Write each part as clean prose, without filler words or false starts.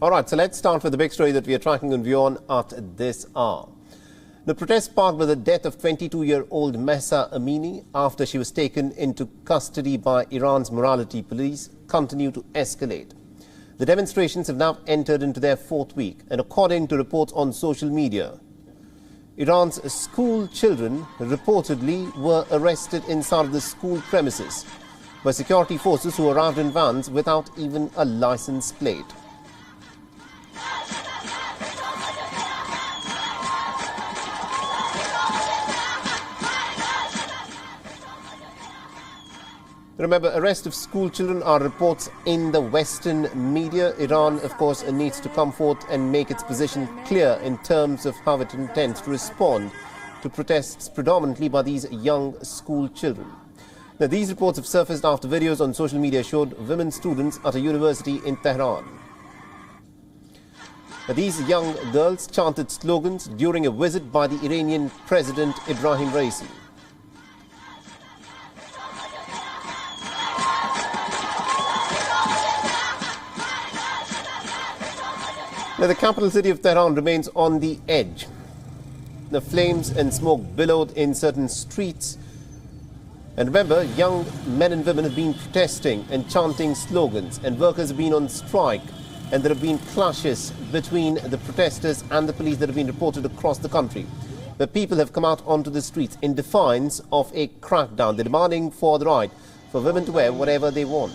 All right, so let's start with the big story that we are tracking on WION at this hour. The protest sparked by the death of 22-year-old Mahsa Amini after she was taken into custody by Iran's morality police continue to escalate. The demonstrations have now entered into their fourth week, and according to reports on social media, Iran's school children reportedly were arrested inside of the school premises by security forces who arrived in vans without even a license plate. Remember, arrest of school children are reports in the Western media. Iran, of course, needs to come forth and make its position clear in terms of how it intends to respond to protests predominantly by these young school children. Now, these reports have surfaced after videos on social media showed women students at a university in Tehran. Now, these young girls chanted slogans during a visit by the Iranian President Ibrahim Raisi. Now, the capital city of Tehran remains on the edge. The flames and smoke billowed in certain streets. And remember, young men and women have been protesting and chanting slogans, and workers have been on strike, and there have been clashes between the protesters and the police that have been reported across the country. The people have come out onto the streets in defiance of a crackdown. They're demanding for the right for women to wear whatever they want.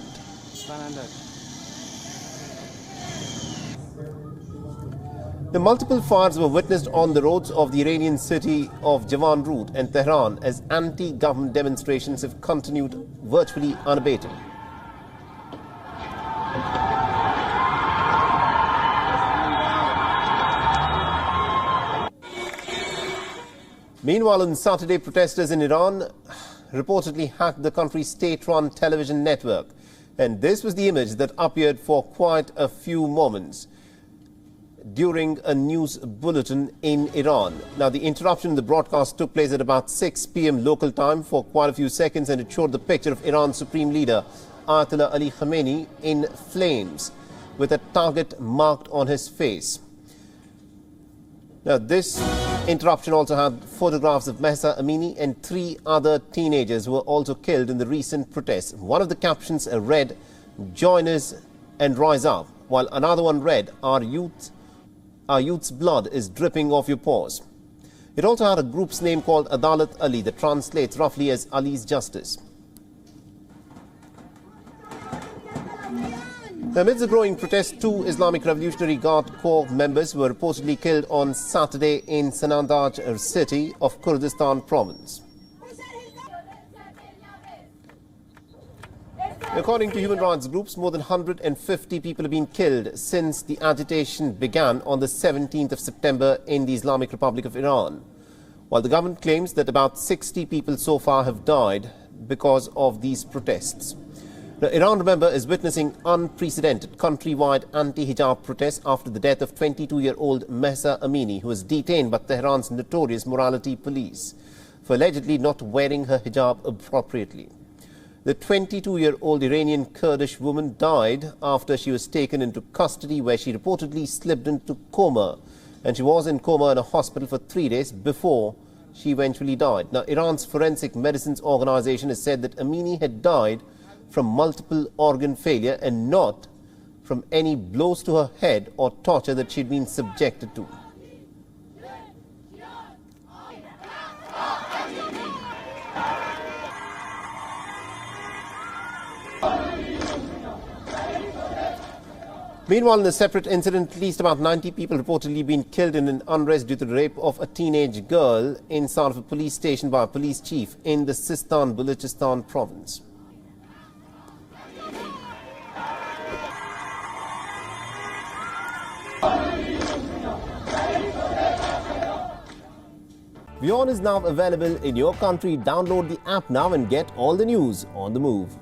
The multiple fires were witnessed on the roads of the Iranian city of WION Route and Tehran as anti-government demonstrations have continued virtually unabated. Meanwhile, on Saturday, protesters in Iran reportedly hacked the country's state-run television network. And this was the image that appeared for quite a few moments during a news bulletin in Iran. Now, the interruption in the broadcast took place at about 6 p.m. local time for quite a few seconds, and it showed the picture of Iran's supreme leader, Ayatollah Ali Khamenei, in flames with a target marked on his face. Now, this interruption also had photographs of Mahsa Amini and 3 other teenagers who were also killed in the recent protests. One of the captions read, "Join us and rise up," while another one read, Our youth's blood is dripping off your paws. It also had a group's name called Adalat Ali that translates roughly as Ali's Justice. Amidst the growing protest, 2 Islamic Revolutionary Guard Corps members were reportedly killed on Saturday in Sanandaj city of Kurdistan province. According to human rights groups, more than 150 people have been killed since the agitation began on the 17th of September in the Islamic Republic of Iran, while the government claims that about 60 people so far have died because of these protests. Now, Iran, remember, is witnessing unprecedented countrywide anti-hijab protests after the death of 22-year-old Mahsa Amini, who was detained by Tehran's notorious morality police for allegedly not wearing her hijab appropriately. The 22-year-old Iranian Kurdish woman died after she was taken into custody, where she reportedly slipped into coma, and she was in coma in a hospital for 3 days before she eventually died. Now, Iran's Forensic Medicines Organization has said that Amini had died from multiple organ failure and not from any blows to her head or torture that she'd been subjected to. Meanwhile, in a separate incident, at least about 90 people reportedly been killed in an unrest due to the rape of a teenage girl inside of a police station by a police chief in the Sistan Balochistan province. WION is now available in your country. Download the app now and get all the news on the move.